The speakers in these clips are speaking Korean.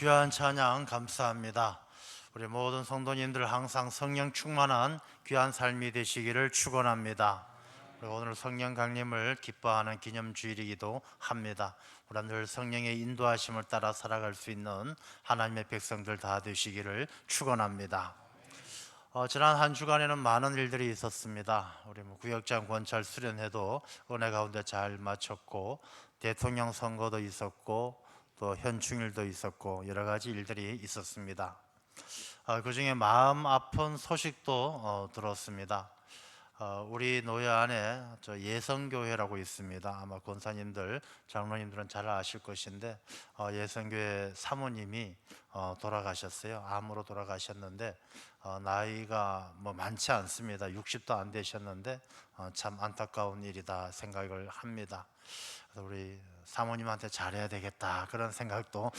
귀한 찬양 감사합니다. 우리 모든 성도님들 항상 성령 충만한 귀한 삶이 되시기를 축원합니다. 그리고 오늘 성령 강림을 기뻐하는 기념주일이기도 합니다. 우리가 늘 성령의 인도하심을 따라 살아갈 수 있는 하나님의 백성들 다 되시기를 축원합니다. 지난 한 주간에는 많은 일들이 있었습니다. 우리 구역장 권찰 수련회도 은혜 가운데 잘 마쳤고, 대통령 선거도 있었고, 또 현충일도 있었고, 여러 가지 일들이 있었습니다. 그 중에 마음 아픈 소식도 들었습니다. 우리 노예 안에 예성교회라고 있습니다. 아마 권사님들, 장로님들은 잘 아실 것인데, 예성교회 사모님이 돌아가셨어요. 암으로 돌아가셨는데, 나이가 뭐 많지 않습니다. 60도 안 되셨는데, 참 안타까운 일이다 생각을 합니다. 그래서 우리 사모님한테 잘해야 되겠다 그런 생각도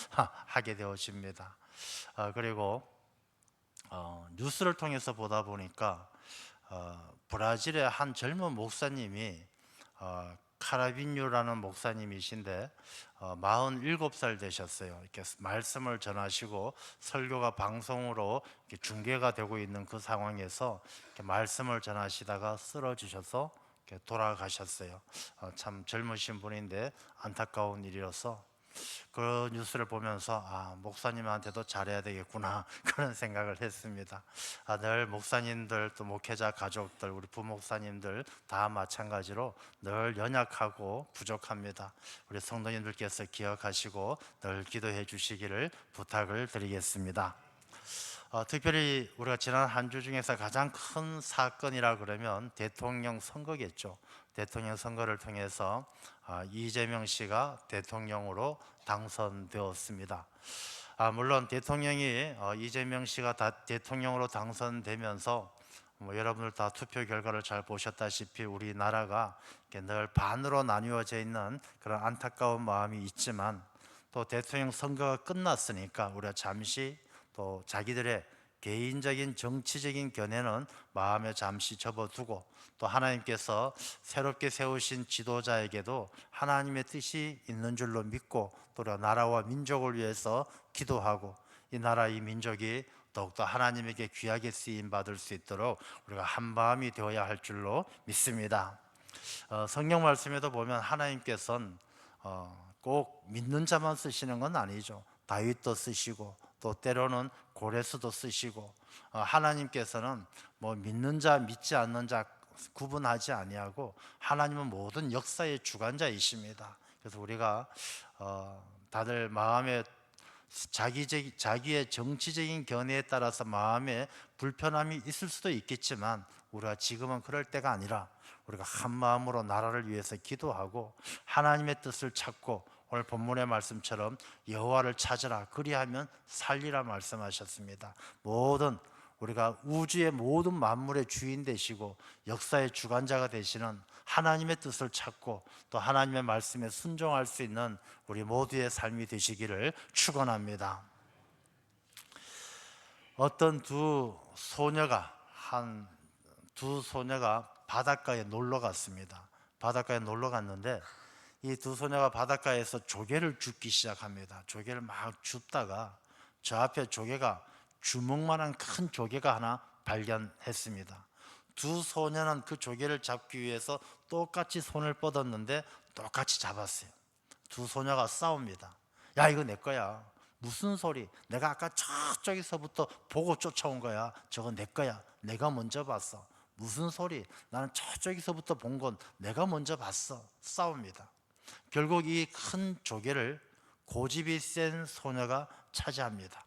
하게 되어집니다. 그리고 뉴스를 통해서 보다 보니까 브라질의 한 젊은 목사님이 카라빈유라는 목사님이신데 47살 되셨어요. 이렇게 말씀을 전하시고 설교가 방송으로 이렇게 중계가 되고 있는 그 상황에서 이렇게 말씀을 전하시다가 쓰러지셔서 이렇게 돌아가셨어요. 참 젊으신 분인데 안타까운 일이어서 그 뉴스를 보면서 목사님한테도 잘해야 되겠구나 그런 생각을 했습니다. 늘 목사님들 또 목회자 가족들 우리 부목사님들 다 마찬가지로 늘 연약하고 부족합니다. 우리 성도님들께서 기억하시고 늘 기도해 주시기를 부탁을 드리겠습니다. 특별히 우리가 지난 한 주 중에서 가장 큰 사건이라 그러면 대통령 선거겠죠. 대통령 선거를 통해서 이재명 씨가 대통령으로 당선되었습니다. 물론 대통령이 이재명 씨가 대통령으로 당선되면서 여러분들 다 투표 결과를 잘 보셨다시피 우리나라가 늘 반으로 나뉘어져 있는 그런 안타까운 마음이 있지만, 또 대통령 선거가 끝났으니까 우리가 잠시 또 자기들의 개인적인 정치적인 견해는 마음에 잠시 접어두고, 또 하나님께서 새롭게 세우신 지도자에게도 하나님의 뜻이 있는 줄로 믿고, 또 나라와 민족을 위해서 기도하고 이 나라 이 민족이 더욱더 하나님에게 귀하게 쓰임 받을 수 있도록 우리가 한마음이 되어야 할 줄로 믿습니다. 성경 말씀에도 보면 하나님께서는 꼭 믿는 자만 쓰시는 건 아니죠. 다윗도 쓰시고 또 때로는 고레스도 쓰시고, 하나님께서는 뭐 믿는 자 믿지 않는 자 구분하지 아니하고 하나님은 모든 역사의 주관자이십니다. 그래서 우리가 다들 마음에 자기의 정치적인 견해에 따라서 마음에 불편함이 있을 수도 있겠지만, 우리가 지금은 그럴 때가 아니라 우리가 한 마음으로 나라를 위해서 기도하고 하나님의 뜻을 찾고, 오늘 본문의 말씀처럼 여호와를 찾으라 그리하면 살리라 말씀하셨습니다. 우리가 우주의 모든 만물의 주인 되시고 역사의 주관자가 되시는 하나님의 뜻을 찾고 또 하나님의 말씀에 순종할 수 있는 우리 모두의 삶이 되시기를 축원합니다. 어떤 두 소녀가 바닷가에 놀러 갔습니다. 바닷가에 놀러 갔는데 이 두 소녀가 바닷가에서 조개를 줍기 시작합니다. 조개를 막 줍다가 저 앞에 주먹만한 큰 조개가 하나 발견했습니다. 두 소녀는 그 조개를 잡기 위해서 똑같이 손을 뻗었는데 똑같이 잡았어요. 두 소녀가 싸웁니다. 야, 이거 내 거야. 무슨 소리? 내가 아까 저쪽에서부터 보고 쫓아온 거야. 저거 내 거야. 내가 먼저 봤어. 무슨 소리? 나는 저쪽에서부터 본 건 내가 먼저 봤어. 싸웁니다. 결국 이 큰 조개를 고집이 센 소녀가 차지합니다.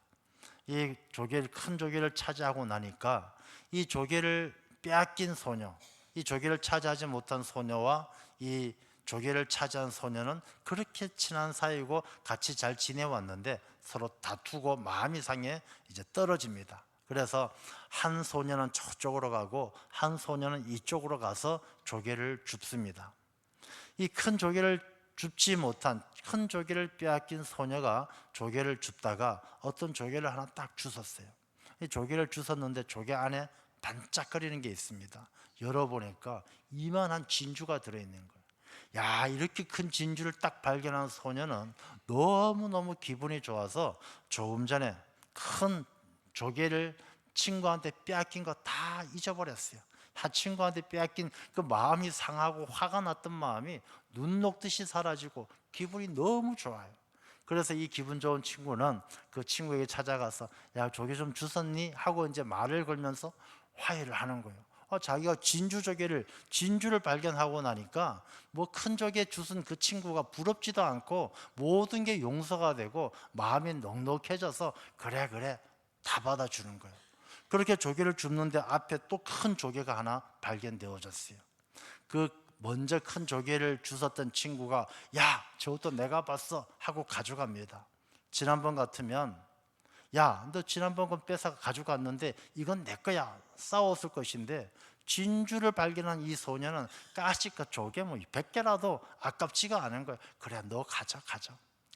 큰 조개를 차지하고 나니까 이 조개를 빼앗긴 소녀, 이 조개를 차지하지 못한 소녀와 이 조개를 차지한 소녀는 그렇게 친한 사이고 같이 잘 지내왔는데 서로 다투고 마음이 상해 이제 떨어집니다. 그래서 한 소녀는 저쪽으로 가고 한 소녀는 이쪽으로 가서 조개를 줍습니다. 이 큰 조개를 빼앗긴 소녀가 조개를 줍다가 어떤 조개를 하나 딱 주웠어요. 이 조개를 주웠는데 조개 안에 반짝거리는 게 있습니다. 열어보니까 이만한 진주가 들어있는 거예요. 야, 이렇게 큰 진주를 딱 발견한 소녀는 너무너무 기분이 좋아서 조금 전에 큰 조개를 친구한테 빼앗긴 거 다 잊어버렸어요. 친구한테 빼앗긴 그 마음이 상하고 화가 났던 마음이 눈 녹듯이 사라지고 기분이 너무 좋아요. 그래서 이 기분 좋은 친구는 그 친구에게 찾아가서 야, 조개 좀 주웠니? 하고 이제 말을 걸면서 화해를 하는 거예요. 자기가 진주를 발견하고 나니까 뭐 큰 조개 주운 그 친구가 부럽지도 않고 모든 게 용서가 되고 마음이 넉넉해져서 그래 그래 다 받아주는 거예요. 그렇게 조개를 줍는데 앞에 또 큰 조개가 하나 발견되어졌어요. 그 먼저 큰 조개를 주웠던 친구가 야, 저것도 내가 봤어 하고 가져갑니다. 지난번 같으면 야, 너 지난번 건 뺏어 가져갔는데 이건 내 거야 싸웠을 것인데, 진주를 발견한 이 소녀는 까짓거 조개 뭐 100개라도 아깝지가 않은 거야. 그래, 너 가져.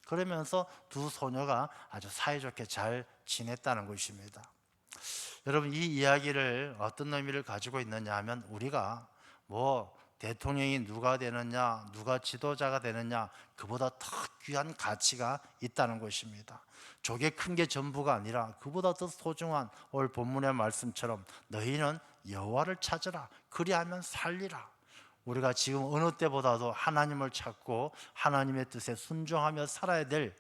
그러면서 두 소녀가 아주 사이좋게 잘 지냈다는 것입니다. 여러분, 이 이야기를 어떤 의미를 가지고 있느냐 하면, 우리가 뭐 대통령이 누가 되느냐, 누가 지도자가 되느냐, 그보다 더 귀한 가치가 있다는 것입니다. 조개 큰 게 전부가 아니라 그보다 더 소중한 오늘 본문의 말씀처럼 너희는 여호와를 찾으라, 그리하면 살리라. 우리가 지금 어느 때보다도 하나님을 찾고 하나님의 뜻에 순종하며 살아야 될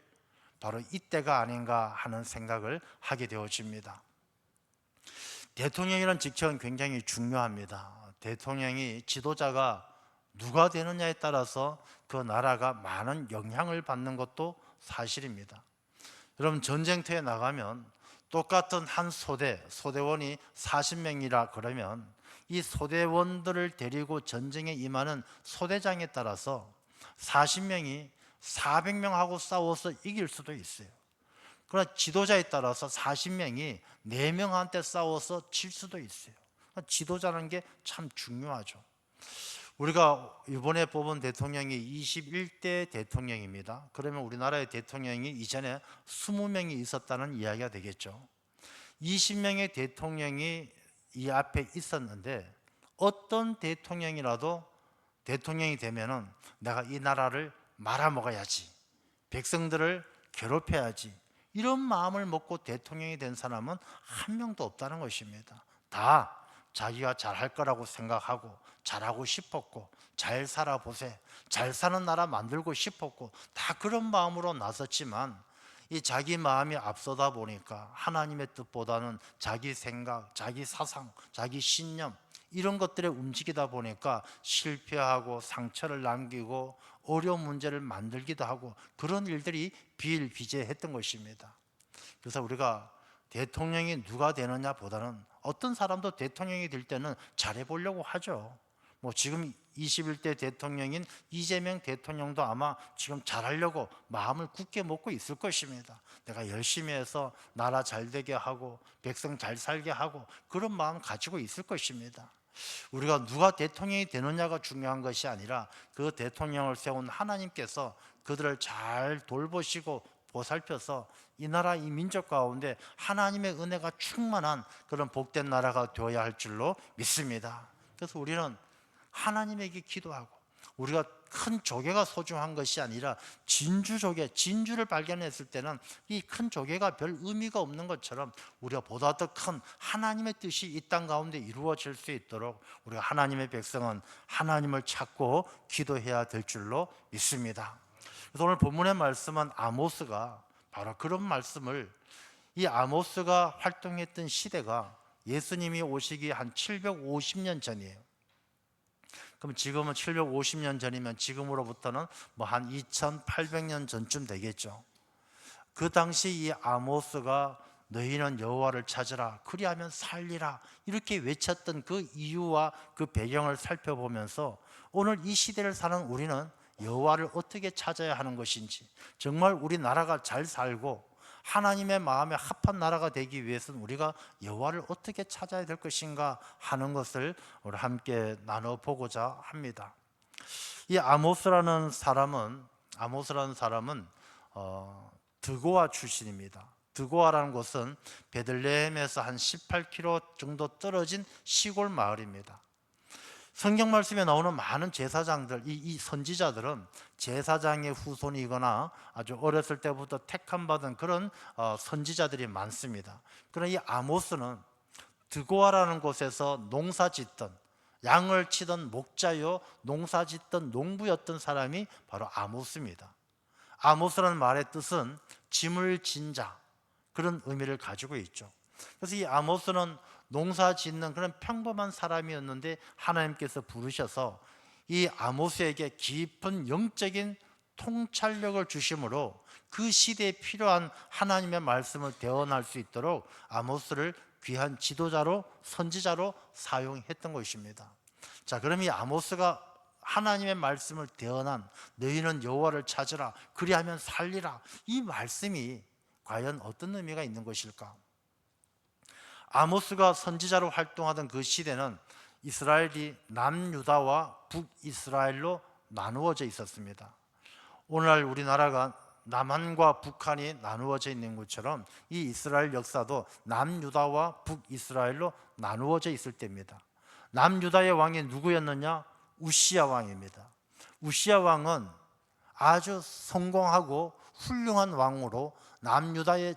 바로 이때가 아닌가 하는 생각을 하게 되어집니다. 대통령이라는 직책은 굉장히 중요합니다. 대통령이, 지도자가 누가 되느냐에 따라서 그 나라가 많은 영향을 받는 것도 사실입니다. 여러분, 전쟁터에 나가면 똑같은 한 소대원이 40명이라 그러면 이 소대원들을 데리고 전쟁에 임하는 소대장에 따라서 40명이 400명하고 싸워서 이길 수도 있어요. 그러나 지도자에 따라서 40명이 4명한테 싸워서 질 수도 있어요. 지도자라는 게 참 중요하죠. 우리가 이번에 뽑은 대통령이 21대 대통령입니다. 그러면 우리나라의 대통령이 이전에 20명이 있었다는 이야기가 되겠죠. 20명의 대통령이 이 앞에 있었는데, 어떤 대통령이라도 대통령이 되면은 내가 이 나라를 말아먹어야지, 백성들을 괴롭혀야지, 이런 마음을 먹고 대통령이 된 사람은 한 명도 없다는 것입니다. 다 자기가 잘할 거라고 생각하고 잘하고 싶었고, 잘 살아보세, 잘 사는 나라 만들고 싶었고, 다 그런 마음으로 나섰지만 이 자기 마음이 앞서다 보니까 하나님의 뜻보다는 자기 생각, 자기 사상, 자기 신념, 이런 것들에 움직이다 보니까 실패하고 상처를 남기고 어려운 문제를 만들기도 하고, 그런 일들이 비일비재했던 것입니다. 그래서 우리가 대통령이 누가 되느냐 보다는, 어떤 사람도 대통령이 될 때는 잘해보려고 하죠. 뭐 지금 21대 대통령인 이재명 대통령도 아마 지금 잘하려고 마음을 굳게 먹고 있을 것입니다. 내가 열심히 해서 나라 잘 되게 하고 백성 잘 살게 하고, 그런 마음 가지고 있을 것입니다. 우리가 누가 대통령이 되느냐가 중요한 것이 아니라 그 대통령을 세운 하나님께서 그들을 잘 돌보시고 보살펴서 이 나라, 이 민족 가운데 하나님의 은혜가 충만한 그런 복된 나라가 되어야 할 줄로 믿습니다. 그래서 우리는 하나님에게 기도하고, 우리가 큰 조개가 소중한 것이 아니라 진주를 발견했을 때는 이 큰 조개가 별 의미가 없는 것처럼 우리가 보다 더 큰 하나님의 뜻이 이 땅 가운데 이루어질 수 있도록 우리가 하나님의 백성은 하나님을 찾고 기도해야 될 줄로 믿습니다. 그래서 오늘 본문의 말씀은 아모스가 바로 그런 말씀을, 이 아모스가 활동했던 시대가 예수님이 오시기 한 750년 전이에요. 그럼 지금은 750년 전이면 지금으로부터는 뭐 한 2800년 전쯤 되겠죠. 그 당시 이 아모스가 너희는 여호와를 찾으라, 그리하면 살리라, 이렇게 외쳤던 그 이유와 그 배경을 살펴보면서 오늘 이 시대를 사는 우리는 여호와를 어떻게 찾아야 하는 것인지, 정말 우리나라가 잘 살고 하나님의 마음에 합한 나라가 되기 위해서는 우리가 여호와를 어떻게 찾아야 될 것인가 하는 것을 우리 함께 나눠보고자 합니다. 이 아모스라는 사람은 드고아 출신입니다. 드고아라는 곳은 베들레헴에서 한 18km 정도 떨어진 시골 마을입니다. 성경 말씀에 나오는 많은 제사장들, 이 선지자들은 제사장의 후손이거나 아주 어렸을 때부터 택함받은 그런 선지자들이 많습니다. 그러나 이 아모스는 드고아라는 곳에서 농사 짓던, 양을 치던 목자요 농사 짓던 농부였던 사람이 바로 아모스입니다. 아모스라는 말의 뜻은 짐을 진 자, 그런 의미를 가지고 있죠. 그래서 이 아모스는 농사 짓는 그런 평범한 사람이었는데 하나님께서 부르셔서 이 아모스에게 깊은 영적인 통찰력을 주심으로 그 시대에 필요한 하나님의 말씀을 대언할 수 있도록 아모스를 귀한 지도자로, 선지자로 사용했던 것입니다. 자, 그럼 이 아모스가 하나님의 말씀을 대언한 너희는 여호와를 찾으라 그리하면 살리라, 이 말씀이 과연 어떤 의미가 있는 것일까? 아모스가 선지자로 활동하던 그 시대는 이스라엘이 남유다와 북이스라엘로 나누어져 있었습니다. 오늘날 우리나라가 남한과 북한이 나누어져 있는 것처럼 이 이스라엘 역사도 남유다와 북이스라엘로 나누어져 있을 때입니다. 남유다의 왕이 누구였느냐? 우시야 왕입니다. 우시야 왕은 아주 성공하고 훌륭한 왕으로 남유다의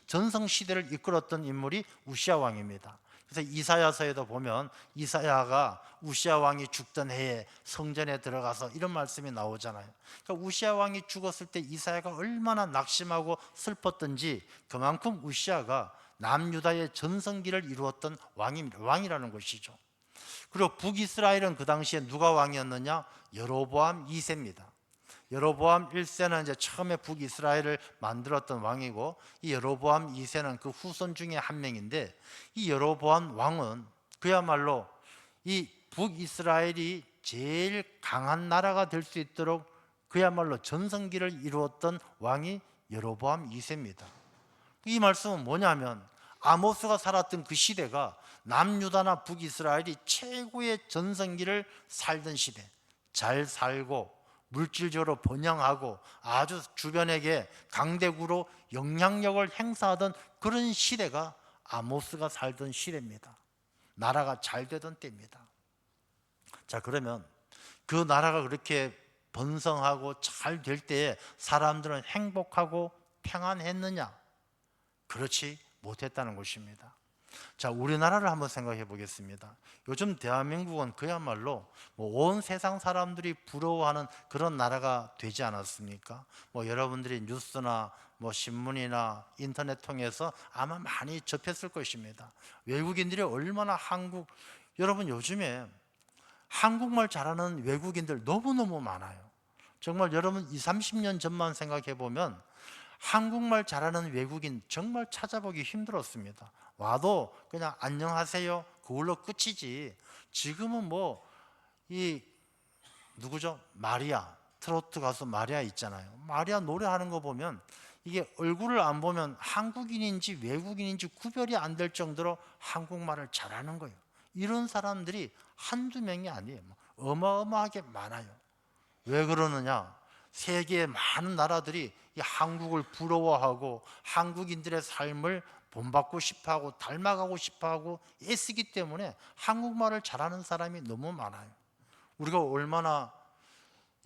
전성시대를 이끌었던 인물이 우시야 왕입니다. 그래서 이사야서에도 보면 이사야가 우시야 왕이 죽던 해에 성전에 들어가서 이런 말씀이 나오잖아요. 그러니까 우시야 왕이 죽었을 때 이사야가 얼마나 낙심하고 슬펐던지 그만큼 우시야가 남유다의 전성기를 이루었던 왕이라는 것이죠. 그리고 북이스라엘은 그 당시에 누가 왕이었느냐? 여로보암 2세입니다. 여로보암 1세는 이제 처음에 북이스라엘을 만들었던 왕이고, 이 여로보암 2세는 그 후손 중에 한 명인데, 이 여로보암 왕은 그야말로 이 북이스라엘이 제일 강한 나라가 될 수 있도록 그야말로 전성기를 이루었던 왕이 여로보암 2세입니다. 이 말씀은 뭐냐면 아모스가 살았던 그 시대가 남유다나 북이스라엘이 최고의 전성기를 살던 시대, 잘 살고 물질적으로 번영하고 아주 주변에게 강대국으로 영향력을 행사하던 그런 시대가 아모스가 살던 시대입니다. 나라가 잘 되던 때입니다. 자, 그러면 그 나라가 그렇게 번성하고 잘 될 때에 사람들은 행복하고 평안했느냐? 그렇지 못했다는 것입니다. 자, 우리나라를 한번 생각해 보겠습니다. 요즘 대한민국은 그야말로 온 세상 사람들이 부러워하는 그런 나라가 되지 않았습니까? 여러분들이 뉴스나 신문이나 인터넷 통해서 아마 많이 접했을 것입니다. 외국인들이 얼마나 여러분 요즘에 한국말 잘하는 외국인들 너무너무 많아요. 정말 여러분 20, 30년 전만 생각해 보면 한국말 잘하는 외국인 정말 찾아보기 힘들었습니다. 와도 그냥 안녕하세요 그걸로 끝이지. 지금은 이 누구죠? 마리아, 트로트 가수 마리아 있잖아요. 마리아 노래하는 거 보면 이게 얼굴을 안 보면 한국인인지 외국인인지 구별이 안 될 정도로 한국말을 잘하는 거예요. 이런 사람들이 한두 명이 아니에요. 어마어마하게 많아요. 왜 그러느냐? 세계의 많은 나라들이 이 한국을 부러워하고 한국인들의 삶을 본받고 싶어하고 닮아가고 싶어하고 애쓰기 때문에 한국말을 잘하는 사람이 너무 많아요. 우리가 얼마나,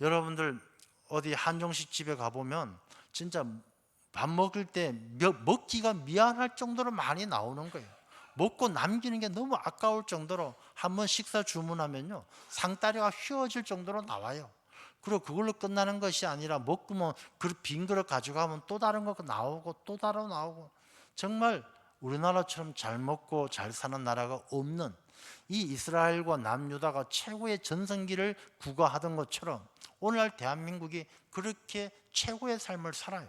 여러분들 어디 한정식 집에 가보면 진짜 밥 먹을 때 먹기가 미안할 정도로 많이 나오는 거예요. 먹고 남기는 게 너무 아까울 정도로 한번 식사 주문하면요 상다리가 휘어질 정도로 나와요. 그리고 그걸로 끝나는 것이 아니라 먹고 빈 그릇 가져가면 또 다른 거 나오고 또 다른 거 나오고, 정말 우리나라처럼 잘 먹고 잘 사는 나라가 없는 이 이스라엘과 남유다가 최고의 전성기를 구가하던 것처럼 오늘날 대한민국이 그렇게 최고의 삶을 살아요.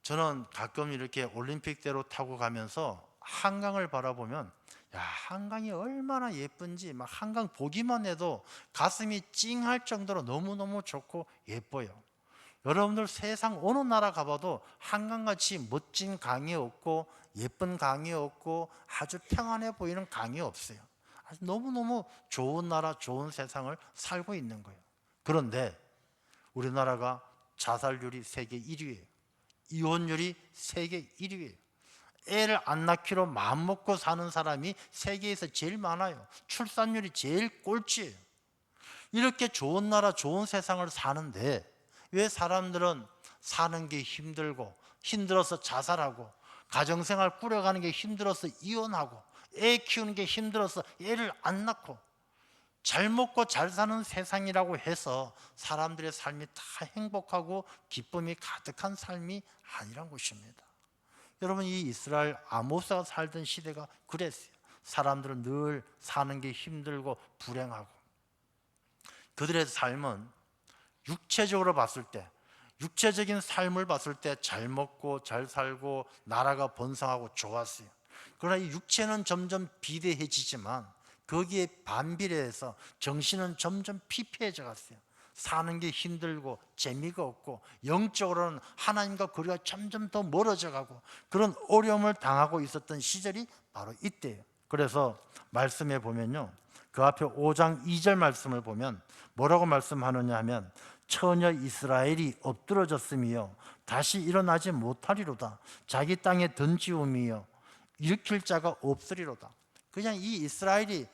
저는 가끔 이렇게 올림픽대로 타고 가면서 한강을 바라보면 한강이 얼마나 예쁜지 한강 보기만 해도 가슴이 찡할 정도로 너무너무 좋고 예뻐요. 여러분들 세상 어느 나라 가봐도 한강같이 멋진 강이 없고 예쁜 강이 없고 아주 평안해 보이는 강이 없어요. 너무너무 좋은 나라, 좋은 세상을 살고 있는 거예요. 그런데 우리나라가 자살률이 세계 1위예요. 이혼율이 세계 1위예요. 애를 안 낳기로 마음먹고 사는 사람이 세계에서 제일 많아요. 출산율이 제일 꼴찌예요. 이렇게 좋은 나라, 좋은 세상을 사는데 왜 사람들은 사는 게 힘들고 힘들어서 자살하고 가정생활 꾸려가는 게 힘들어서 이혼하고 애 키우는 게 힘들어서 애를 안 낳고 잘 먹고 잘 사는 세상이라고 해서 사람들의 삶이 다 행복하고 기쁨이 가득한 삶이 아니란 것입니다. 여러분, 이 이스라엘 아모스가 살던 시대가 그랬어요. 사람들은 늘 사는 게 힘들고 불행하고 그들의 삶은 육체적으로 봤을 때, 육체적인 삶을 봤을 때 잘 먹고 잘 살고 나라가 번성하고 좋았어요. 그러나 이 육체는 점점 비대해지지만 거기에 반비례해서 정신은 점점 피폐해져 갔어요. 사는 게 힘들고 재미가 없고 영적으로는 하나님과 거리가 점점 더 멀어져 가고 그런 어려움을 당하고 있었던 시절이 바로 이때예요. 그래서 말씀에 보면요, 그 앞에 5장 2절 말씀을 보면 뭐라고 말씀하느냐 하면 처녀 이스라엘이 엎드러졌으며 다시 일어나지 못하리로다. 자기 땅에 던지움이요 일으킬 자가 없으리로다. 그냥 이 이스라엘이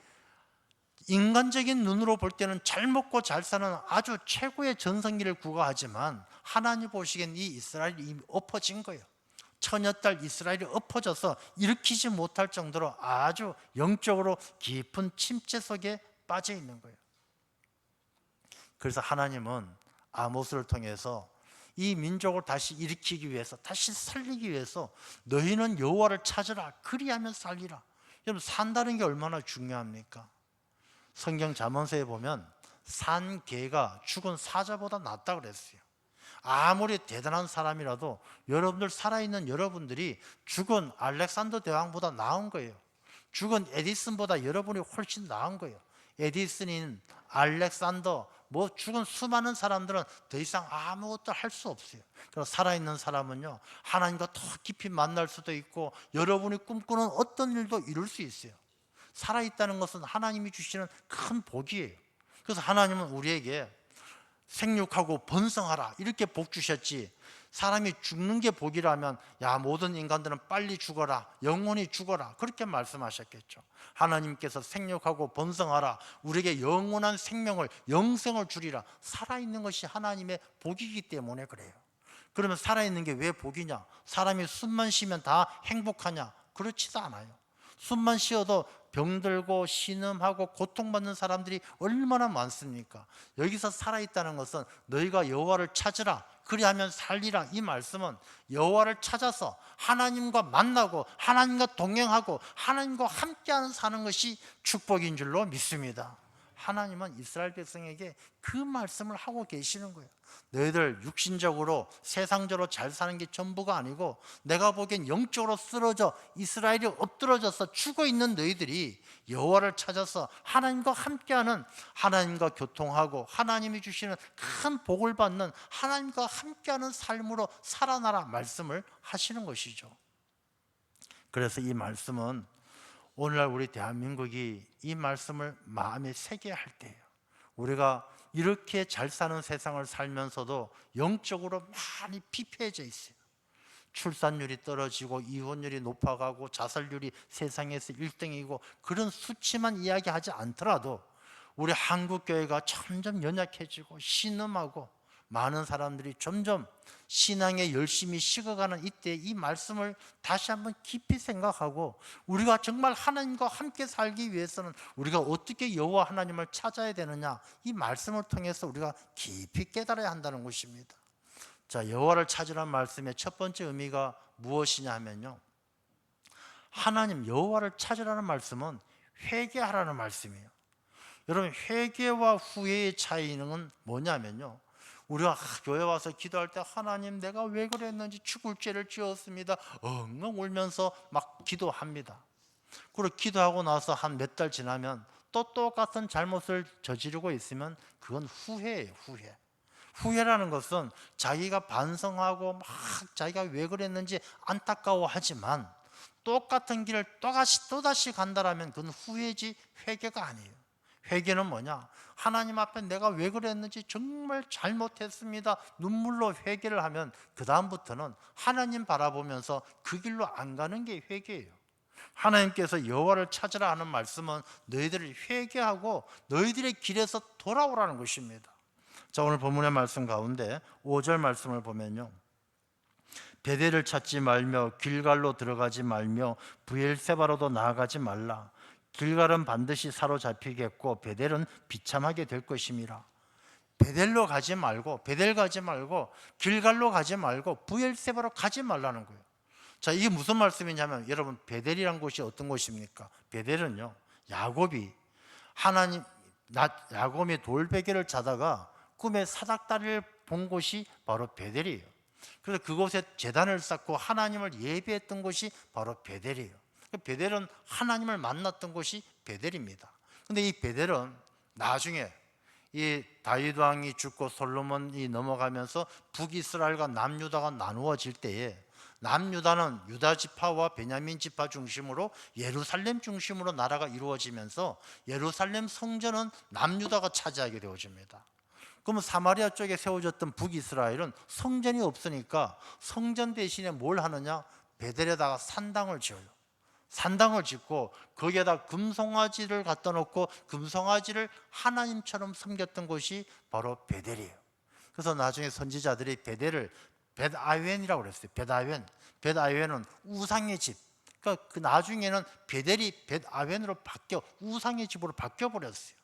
인간적인 눈으로 볼 때는 잘 먹고 잘 사는 아주 최고의 전성기를 구가하지만 하나님 보시기엔 이 이스라엘이 이미 엎어진 거예요. 처녀딸 이스라엘이 엎어져서 일으키지 못할 정도로 아주 영적으로 깊은 침체 속에 빠져 있는 거예요. 그래서 하나님은 아모스를 통해서 이 민족을 다시 일으키기 위해서, 다시 살리기 위해서 너희는 여호와를 찾으라, 그리하면 살리라. 여러분, 산다는 게 얼마나 중요합니까? 성경 잠언서에 보면 산 개가 죽은 사자보다 낫다 그랬어요. 아무리 대단한 사람이라도 여러분들 살아있는 여러분들이 죽은 알렉산더 대왕보다 나은 거예요. 죽은 에디슨보다 여러분이 훨씬 나은 거예요. 에디슨인 알렉산더 죽은 수많은 사람들은 더 이상 아무것도 할 수 없어요. 그래서 살아있는 사람은요, 하나님과 더 깊이 만날 수도 있고 여러분이 꿈꾸는 어떤 일도 이룰 수 있어요. 살아있다는 것은 하나님이 주시는 큰 복이에요. 그래서 하나님은 우리에게 생육하고 번성하라 이렇게 복 주셨지, 사람이 죽는 게 복이라면 야 모든 인간들은 빨리 죽어라, 영원히 죽어라 그렇게 말씀하셨겠죠. 하나님께서 생육하고 번성하라, 우리에게 영원한 생명을, 영생을 주리라. 살아있는 것이 하나님의 복이기 때문에 그래요. 그러면 살아있는 게 왜 복이냐? 사람이 숨만 쉬면 다 행복하냐? 그렇지도 않아요. 숨만 쉬어도 병들고 신음하고 고통받는 사람들이 얼마나 많습니까? 여기서 살아있다는 것은 너희가 여호와를 찾으라, 그리하면 살리라. 이 말씀은 여호와를 찾아서 하나님과 만나고 하나님과 동행하고 하나님과 함께하는 사는 것이 축복인 줄로 믿습니다. 하나님은 이스라엘 백성에게 그 말씀을 하고 계시는 거예요. 너희들 육신적으로 세상적으로 잘 사는 게 전부가 아니고 내가 보기엔 영적으로 쓰러져 이스라엘이 엎드러져서 죽어 있는 너희들이 여호와를 찾아서 하나님과 함께하는, 하나님과 교통하고 하나님이 주시는 큰 복을 받는 하나님과 함께하는 삶으로 살아나라 말씀을 하시는 것이죠. 그래서 이 말씀은 오늘날 우리 대한민국이 이 말씀을 마음에 새겨야 할 때예요. 우리가 이렇게 잘 사는 세상을 살면서도 영적으로 많이 피폐해져 있어요. 출산율이 떨어지고 이혼율이 높아가고 자살률이 세상에서 1등이고 그런 수치만 이야기하지 않더라도 우리 한국교회가 점점 연약해지고 신음하고 많은 사람들이 점점 신앙에 열심히 식어가는 이때 이 말씀을 다시 한번 깊이 생각하고 우리가 정말 하나님과 함께 살기 위해서는 우리가 어떻게 여호와 하나님을 찾아야 되느냐, 이 말씀을 통해서 우리가 깊이 깨달아야 한다는 것입니다. 자, 여호와를 찾으라는 말씀의 첫 번째 의미가 무엇이냐 하면요, 하나님 여호와를 찾으라는 말씀은 회개하라는 말씀이에요. 여러분, 회개와 후회의 차이는 뭐냐면요, 우리가 교회 와서 기도할 때 하나님 내가 왜 그랬는지 죽을 죄를 지었습니다 엉엉 울면서 막 기도합니다. 그리고 기도하고 나서 한 몇 달 지나면 또 똑같은 잘못을 저지르고 있으면 그건 후회예요. 후회라는 것은 자기가 반성하고 막 자기가 왜 그랬는지 안타까워하지만 똑같은 길을 또다시 간다라면 그건 후회지 회개가 아니에요. 회개는 뭐냐? 하나님 앞에 내가 왜 그랬는지 정말 잘못했습니다. 눈물로 회개를 하면 그 다음부터는 하나님 바라보면서 그 길로 안 가는 게 회개예요. 하나님께서 여호와를 찾으라 하는 말씀은 너희들을 회개하고 너희들의 길에서 돌아오라는 것입니다. 자, 오늘 본문의 말씀 가운데 5절 말씀을 보면요, 베델을 찾지 말며 길갈로 들어가지 말며 브엘세바로도 나아가지 말라. 길갈은 반드시 사로잡히겠고 베델은 비참하게 될 것임이라. 베델로 가지 말고, 베델 가지 말고, 길갈로 가지 말고 브엘세바로 가지 말라는 거예요. 자, 이게 무슨 말씀이냐면, 여러분, 베델이란 곳이 어떤 곳입니까? 베델은요, 야곱이 야곱이 돌베개를 자다가 꿈에 사닥다리를 본 곳이 바로 베델이에요. 그래서 그곳에 제단을 쌓고 하나님을 예배했던 곳이 바로 베델이에요. 베델은 하나님을 만났던 곳이 베델입니다. 근데 이 베델은 나중에 이 다윗 왕이 죽고 솔로몬이 넘어가면서 북이스라엘과 남유다가 나누어질 때에 남유다는 유다 지파와 베냐민 지파 중심으로 예루살렘 중심으로 나라가 이루어지면서 예루살렘 성전은 남유다가 차지하게 되어집니다. 그러면 사마리아 쪽에 세워졌던 북이스라엘은 성전이 없으니까 성전 대신에 뭘 하느냐? 베델에다가 산당을 지어요. 산당을 짓고 거기에다 금송아지를 갖다 놓고 금송아지를 하나님처럼 섬겼던 곳이 바로 베델이에요. 그래서 나중에 선지자들이 베델을 벳아웬이라고 그랬어요. 벳아웬. 벳아웬은 우상의 집. 그러니까 그 나중에는 베델이 벳아웬으로 바뀌어 우상의 집으로 바뀌어 버렸어요.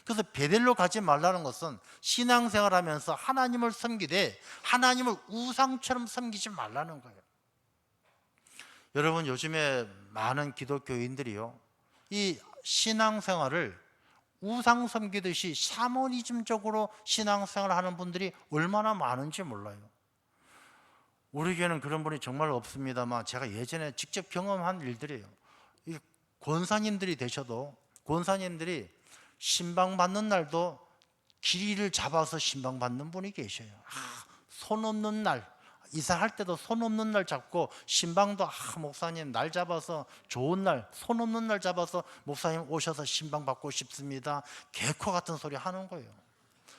그래서 베델로 가지 말라는 것은 신앙생활하면서 하나님을 섬기되 하나님을 우상처럼 섬기지 말라는 거예요. 여러분, 요즘에 많은 기독교인들이요, 이 신앙생활을 우상 섬기듯이 샤머니즘적으로 신앙생활을 하는 분들이 얼마나 많은지 몰라요. 우리 교회는 그런 분이 정말 없습니다만 제가 예전에 직접 경험한 일들이에요. 이 권사님들이 되셔도 권사님들이 신방받는 날도 길이를 잡아서 신방받는 분이 계셔요. 손 없는 날, 이사할 때도 손 없는 날 잡고 신방도 목사님 날 잡아서 좋은 날, 손 없는 날 잡아서 목사님 오셔서 신방 받고 싶습니다. 개코 같은 소리 하는 거예요.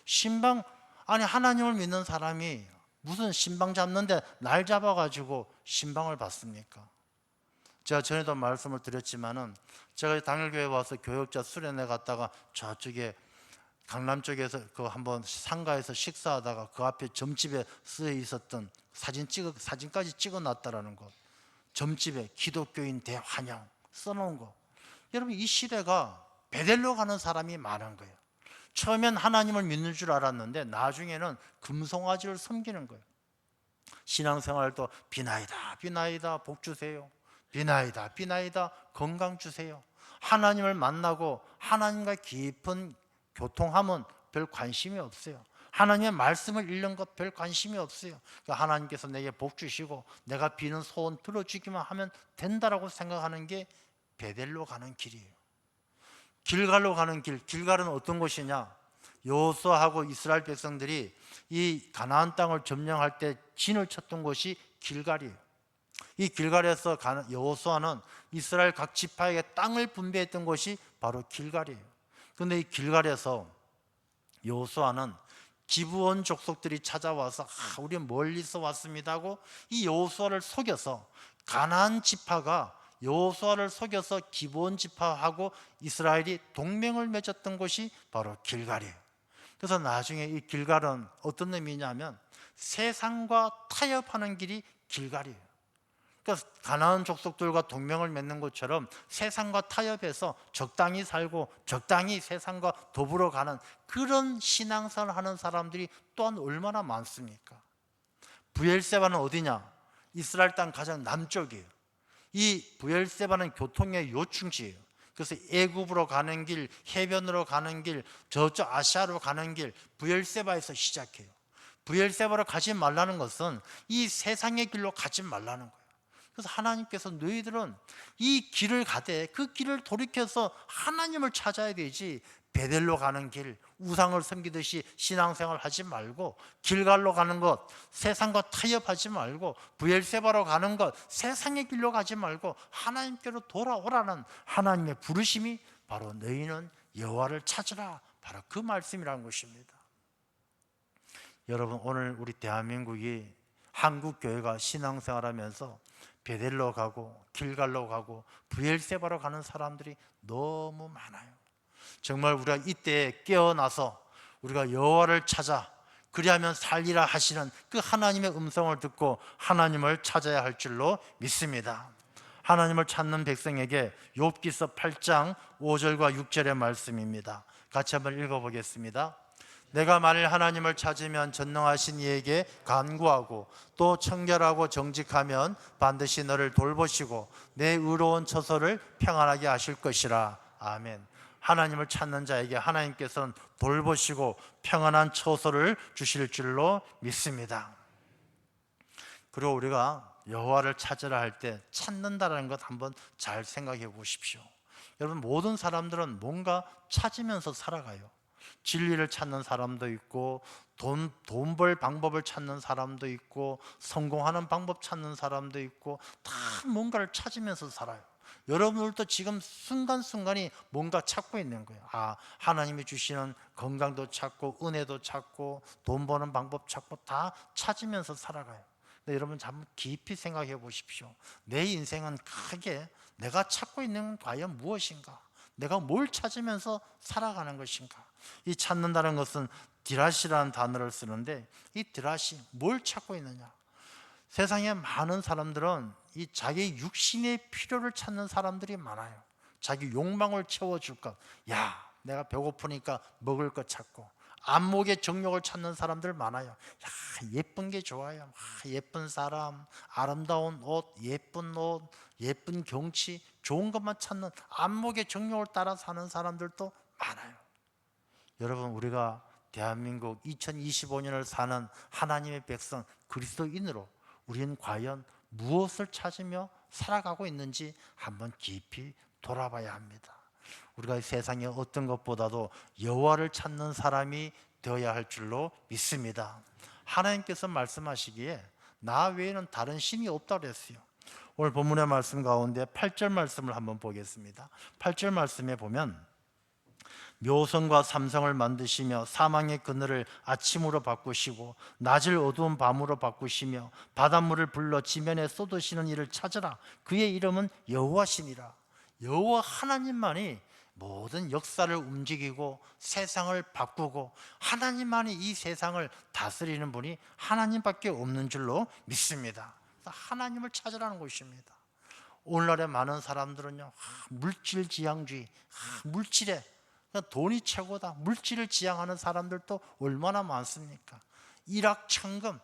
신방, 아니 하나님을 믿는 사람이 무슨 신방 잡는데 날 잡아가지고 신방을 받습니까? 제가 전에도 말씀을 드렸지만은 제가 당일교회 와서 교역자 수련회 갔다가 저쪽에 강남 쪽에서 그 한번 상가에서 식사하다가 그 앞에 점집에 쓰여 있었던 사진까지 찍어놨다라는 것, 점집에 기독교인 대환영 써놓은 거. 여러분, 이 시대가 베델로 가는 사람이 많은 거예요. 처음엔 하나님을 믿는 줄 알았는데 나중에는 금송아지를 섬기는 거예요. 신앙생활도 비나이다 비나이다 복 주세요, 비나이다 비나이다 건강 주세요. 하나님을 만나고 하나님과 깊은 교통하면 별 관심이 없어요. 하나님의 말씀을 읽는 것 별 관심이 없어요. 그러니까 하나님께서 내게 복 주시고 내가 비는 소원 들어주기만 하면 된다라고 생각하는 게 베델로 가는 길이에요. 길갈로 가는 길, 길갈은 어떤 곳이냐? 여호수아하고 이스라엘 백성들이 이 가나안 땅을 점령할 때 진을 쳤던 곳이 길갈이에요. 이 길갈에서 여호수아는 이스라엘 각 지파에게 땅을 분배했던 곳이 바로 길갈이에요. 그런데 이 길갈에서 여호수아는 기브온 족속들이 찾아와서 우리 멀리서 왔습니다 하고 이 여호수아를 속여서 가나안 지파가 여호수아를 속여서 기브온 지파하고 이스라엘이 동맹을 맺었던 곳이 바로 길갈이에요. 그래서 나중에 이 길갈은 어떤 의미냐면 세상과 타협하는 길이 길갈이에요. 그러니까 가나안 족속들과 동맹을 맺는 것처럼 세상과 타협해서 적당히 살고 적당히 세상과 더불어 가는 그런 신앙생활을 하는 사람들이 또한 얼마나 많습니까? 브엘세바는 어디냐? 이스라엘 땅 가장 남쪽이에요. 이 브엘세바는 교통의 요충지예요. 그래서 애굽으로 가는 길, 해변으로 가는 길, 저쪽 아시아로 가는 길, 브엘세바에서 시작해요. 브엘세바로 가지 말라는 것은 이 세상의 길로 가지 말라는 거예요. 그래서 하나님께서 너희들은 이 길을 가되 그 길을 돌이켜서 하나님을 찾아야 되지, 베델로 가는 길, 우상을 섬기듯이 신앙생활 하지 말고, 길갈로 가는 것, 세상과 타협하지 말고, 브엘세바로 가는 것, 세상의 길로 가지 말고 하나님께로 돌아오라는 하나님의 부르심이 바로 너희는 여호와를 찾으라. 바로 그 말씀이라는 것입니다. 여러분, 오늘 우리 대한민국이 한국 교회가 신앙생활하면서 베델로 가고 길갈로 가고 브엘세바로 가는 사람들이 너무 많아요. 정말 우리가 이때 깨어나서 우리가 여호와를 찾아 그리하면 살리라 하시는 그 하나님의 음성을 듣고 하나님을 찾아야 할 줄로 믿습니다. 하나님을 찾는 백성에게 욥기서 8장 5절과 6절의 말씀입니다. 같이 한번 읽어보겠습니다. 내가 만일 하나님을 찾으면 전능하신 이에게 간구하고 또 청결하고 정직하면 반드시 너를 돌보시고 내 의로운 처소를 평안하게 하실 것이라. 아멘. 하나님을 찾는 자에게 하나님께서는 돌보시고 평안한 처소를 주실 줄로 믿습니다. 그리고 우리가 여호와를 찾으라 할 때 찾는다라는 것 한번 잘 생각해 보십시오. 여러분, 모든 사람들은 뭔가 찾으면서 살아가요. 진리를 찾는 사람도 있고 돈 벌 방법을 찾는 사람도 있고 성공하는 방법 찾는 사람도 있고 다 뭔가를 찾으면서 살아요. 여러분들도 지금 순간순간이 뭔가 찾고 있는 거예요. 하나님이 주시는 건강도 찾고 은혜도 찾고 돈 버는 방법 찾고 다 찾으면서 살아가요. 근데 여러분 한번 깊이 생각해 보십시오. 내 인생은 크게 내가 찾고 있는 건 과연 무엇인가? 내가 뭘 찾으면서 살아가는 것인가? 이 찾는다는 것은 디라시라는 단어를 쓰는데 이 디라시 뭘 찾고 있느냐? 세상에 많은 사람들은 이 자기 육신의 필요를 찾는 사람들이 많아요. 자기 욕망을 채워줄 것. 내가 배고프니까 먹을 것 찾고 안목의 정욕을 찾는 사람들 많아요. 예쁜 게 좋아요. 예쁜 사람, 아름다운 옷, 예쁜 경치, 좋은 것만 찾는 안목의 정욕을 따라 사는 사람들도 많아요. 여러분, 우리가 대한민국 2025년을 사는 하나님의 백성 그리스도인으로 우리는 과연 무엇을 찾으며 살아가고 있는지 한번 깊이 돌아봐야 합니다. 우리가 이 세상의 어떤 것보다도 여호와를 찾는 사람이 되어야 할 줄로 믿습니다. 하나님께서 말씀하시기에 나 외에는 다른 신이 없다고 그랬어요. 오늘 본문의 말씀 가운데 8절 말씀을 한번 보겠습니다. 8절 말씀에 보면 묘성과 삼성을 만드시며 사망의 그늘을 아침으로 바꾸시고 낮을 어두운 밤으로 바꾸시며 바닷물을 불러 지면에 쏟으시는 이를 찾으라. 그의 이름은 여호와시니라. 여호와 하나님만이 모든 역사를 움직이고 세상을 바꾸고 하나님만이 이 세상을 다스리는 분이 하나님밖에 없는 줄로 믿습니다. 하나님을 찾으라는 것입니다. 오늘날의 많은 사람들은요, 물질지향주의, 물질에 돈이 최고다, 물질을 지향하는 사람들도 얼마나 많습니까? 일확천금,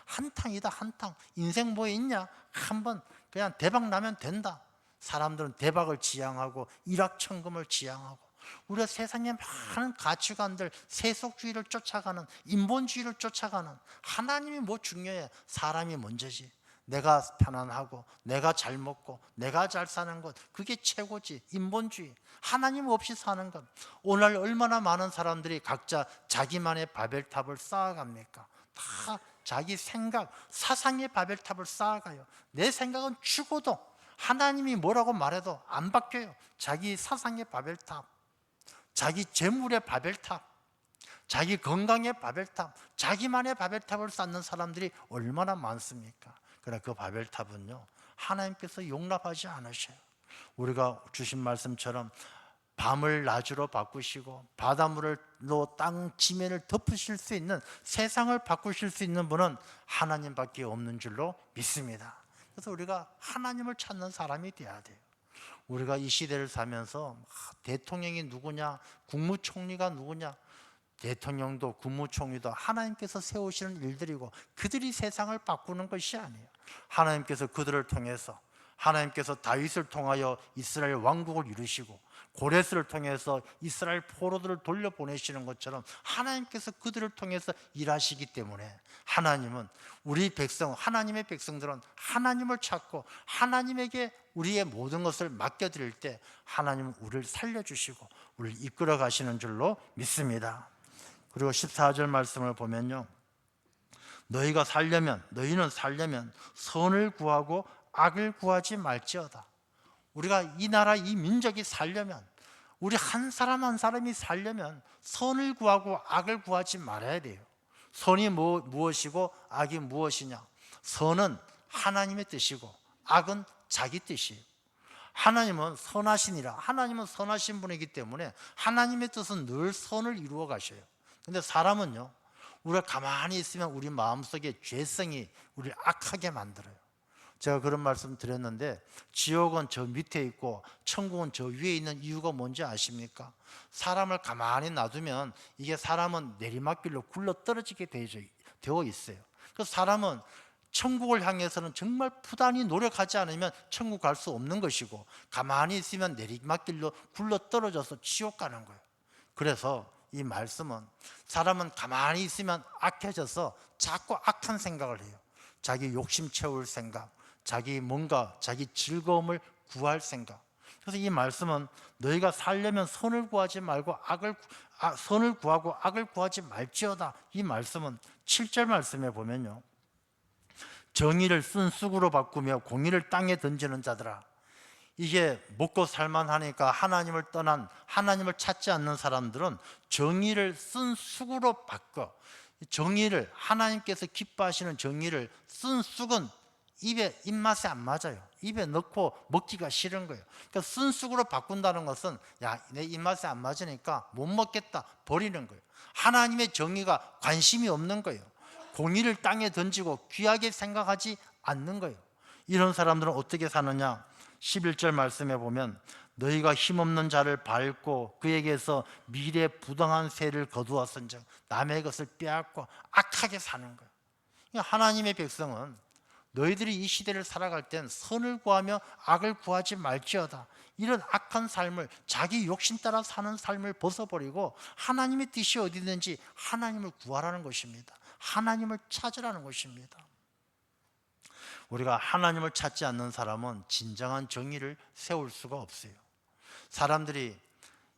한탕이다, 한탕. 인생 뭐 있냐? 한번 그냥 대박 나면 된다. 사람들은 대박을 지향하고 일확천금을 지향하고 우리가 세상에 많은 가치관들, 세속주의를 쫓아가는, 인본주의를 쫓아가는, 하나님이 뭐 중요해? 사람이 먼저지. 내가 편안하고 내가 잘 먹고 내가 잘 사는 것, 그게 최고지. 인본주의, 하나님 없이 사는 것. 오늘 얼마나 많은 사람들이 각자 자기만의 바벨탑을 쌓아갑니까? 다 자기 생각, 사상의 바벨탑을 쌓아가요. 내 생각은 죽어도 하나님이 뭐라고 말해도 안 바뀌어요. 자기 사상의 바벨탑, 자기 재물의 바벨탑, 자기 건강의 바벨탑, 자기만의 바벨탑을 쌓는 사람들이 얼마나 많습니까? 그러나 그 바벨탑은요, 하나님께서 용납하지 않으셔요. 우리가 주신 말씀처럼 밤을 낮으로 바꾸시고 바닷물로 땅 지면을 덮으실 수 있는, 세상을 바꾸실 수 있는 분은 하나님밖에 없는 줄로 믿습니다. 그래서 우리가 하나님을 찾는 사람이 돼야 돼요. 우리가 이 시대를 살면서 대통령이 누구냐, 국무총리가 누구냐, 대통령도 국무총리도 하나님께서 세우시는 일들이고 그들이 세상을 바꾸는 것이 아니에요. 하나님께서 그들을 통해서, 하나님께서 다윗을 통하여 이스라엘 왕국을 이루시고 고레스를 통해서 이스라엘 포로들을 돌려보내시는 것처럼 하나님께서 그들을 통해서 일하시기 때문에 하나님은 우리 백성, 하나님의 백성들은 하나님을 찾고 하나님에게 우리의 모든 것을 맡겨드릴 때 하나님은 우리를 살려주시고 우리를 이끌어 가시는 줄로 믿습니다. 그리고 14절 말씀을 보면요, 너희는 살려면 선을 구하고 악을 구하지 말지어다. 우리가 이 나라, 이 민족이 살려면 우리 한 사람 한 사람이 살려면 선을 구하고 악을 구하지 말아야 돼요. 선이 무엇이고 악이 무엇이냐? 선은 하나님의 뜻이고 악은 자기 뜻이에요. 하나님은 선하시니라. 하나님은 선하신 분이기 때문에 하나님의 뜻은 늘 선을 이루어 가셔요. 근데 사람은요, 우리가 가만히 있으면 우리 마음속에 죄성이 우리를 악하게 만들어요. 제가 그런 말씀 드렸는데, 지옥은 저 밑에 있고 천국은 저 위에 있는 이유가 뭔지 아십니까? 사람을 가만히 놔두면 이게 사람은 내리막길로 굴러 떨어지게 되어 있어요. 그래서 사람은 천국을 향해서는 정말 부단히 노력하지 않으면 천국 갈 수 없는 것이고, 가만히 있으면 내리막길로 굴러 떨어져서 지옥 가는 거예요. 그래서 이 말씀은 사람은 가만히 있으면 악해져서 자꾸 악한 생각을 해요. 자기 욕심 채울 생각, 자기 즐거움을 구할 생각. 그래서 이 말씀은 너희가 살려면 선을 구하지 말고 선을 구하고 악을 구하지 말지어다. 이 말씀은 7절 말씀에 보면요, 정의를 쓴 쑥으로 바꾸며 공의를 땅에 던지는 자들아. 이게 먹고 살만하니까 하나님을 찾지 않는 사람들은 정의를 쓴 쑥으로 바꿔. 정의를, 하나님께서 기뻐하시는 정의를 쓴 쑥은 입맛에 안 맞아요. 입에 넣고 먹기가 싫은 거예요. 그러니까 쓴 쑥으로 바꾼다는 것은, 야, 내 입맛에 안 맞으니까 못 먹겠다, 버리는 거예요. 하나님의 정의가 관심이 없는 거예요. 공의를 땅에 던지고 귀하게 생각하지 않는 거예요. 이런 사람들은 어떻게 사느냐? 11절 말씀에 보면 너희가 힘없는 자를 밟고 그에게서 미래 부당한 세를 거두었은즉 남의 것을 빼앗고 악하게 사는 거예요. 그러니까 하나님의 백성은 너희들이 이 시대를 살아갈 땐 선을 구하며 악을 구하지 말지어다. 이런 악한 삶을, 자기 욕심 따라 사는 삶을 벗어버리고 하나님의 뜻이 어디 있는지 하나님을 구하라는 것입니다. 하나님을 찾으라는 것입니다. 우리가 하나님을 찾지 않는 사람은 진정한 정의를 세울 수가 없어요. 사람들이,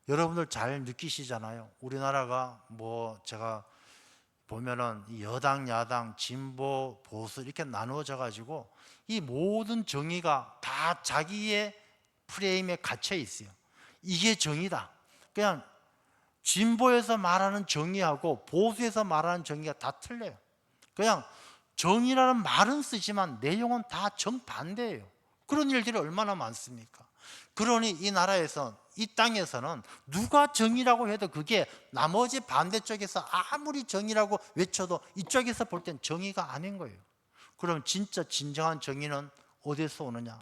여러분들 잘 느끼시잖아요. 우리나라가 제가 보면은 여당, 야당, 진보, 보수 이렇게 나누어져 가지고 이 모든 정의가 다 자기의 프레임에 갇혀 있어요. 이게 정의다. 그냥 진보에서 말하는 정의하고 보수에서 말하는 정의가 다 틀려요. 그냥 정의라는 말은 쓰지만 내용은 다 정반대예요. 그런 일들이 얼마나 많습니까? 그러니 이 나라에서, 이 땅에서는 누가 정의라고 해도 그게 나머지 반대쪽에서 아무리 정의라고 외쳐도 이쪽에서 볼 땐 정의가 아닌 거예요. 그럼 진짜 진정한 정의는 어디서 오느냐?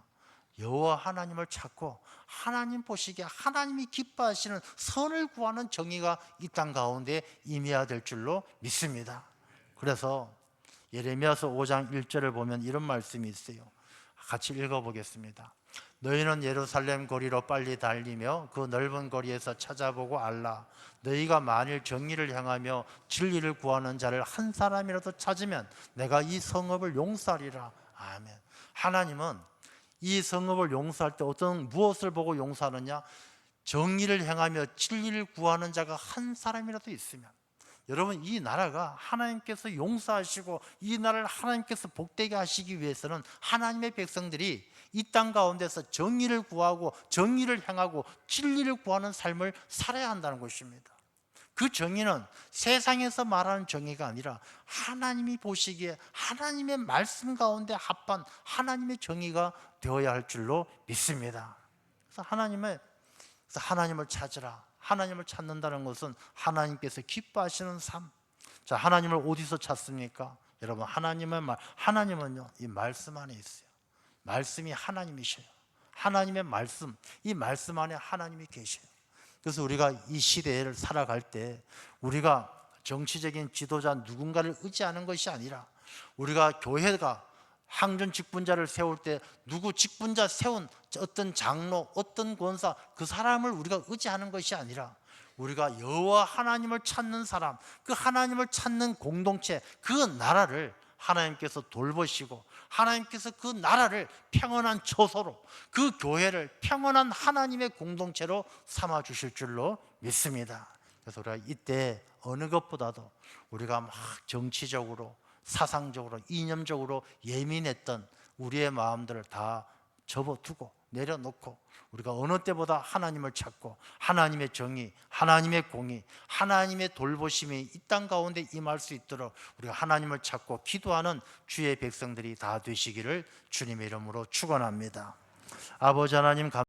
여호와 하나님을 찾고 하나님 보시기에 하나님이 기뻐하시는 선을 구하는 정의가 이 땅 가운데 임해야 될 줄로 믿습니다. 그래서 예레미야서 5장 1절을 보면 이런 말씀이 있어요. 같이 읽어보겠습니다. 너희는 예루살렘 거리로 빨리 달리며 그 넓은 거리에서 찾아보고 알라. 너희가 만일 정의를 향하며 진리를 구하는 자를 한 사람이라도 찾으면 내가 이 성읍을 용서하리라. 아멘. 하나님은 이 성읍을 용서할 때 무엇을 보고 용서하느냐? 정의를 행하며 진리를 구하는 자가 한 사람이라도 있으면. 여러분, 이 나라가 하나님께서 용서하시고 이 나라를 하나님께서 복되게 하시기 위해서는 하나님의 백성들이 이 땅 가운데서 정의를 구하고 정의를 행하고 진리를 구하는 삶을 살아야 한다는 것입니다. 그 정의는 세상에서 말하는 정의가 아니라 하나님이 보시기에 하나님의 말씀 가운데 합한 하나님의 정의가 되어야 할 줄로 믿습니다. 그래서 하나님을 찾으라. 하나님을 찾는다는 것은 하나님께서 기뻐하시는 삶. 자, 하나님을 어디서 찾습니까? 여러분, 하나님은요, 이 말씀 안에 있어요. 말씀이 하나님이셔요. 하나님의 말씀, 이 말씀 안에 하나님이 계셔요. 그래서 우리가 이 시대를 살아갈 때 우리가 정치적인 지도자 누군가를 의지하는 것이 아니라, 우리가 교회가 항전 직분자를 세울 때 누구 직분자 세운 어떤 장로, 어떤 권사, 그 사람을 우리가 의지하는 것이 아니라 우리가 여호와 하나님을 찾는 사람, 그 하나님을 찾는 공동체, 그 나라를 하나님께서 돌보시고 하나님께서 그 나라를 평안한 처소로, 그 교회를 평안한 하나님의 공동체로 삼아 주실 줄로 믿습니다. 그래서 우리가 이때 어느 것보다도 우리가 막 정치적으로, 사상적으로, 이념적으로 예민했던 우리의 마음들을 다 접어두고 내려놓고 우리가 어느 때보다 하나님을 찾고 하나님의 정의, 하나님의 공의, 하나님의 돌보심이 이 땅 가운데 임할 수 있도록 우리가 하나님을 찾고 기도하는 주의 백성들이 다 되시기를 주님의 이름으로 축원합니다. 아버지 하나님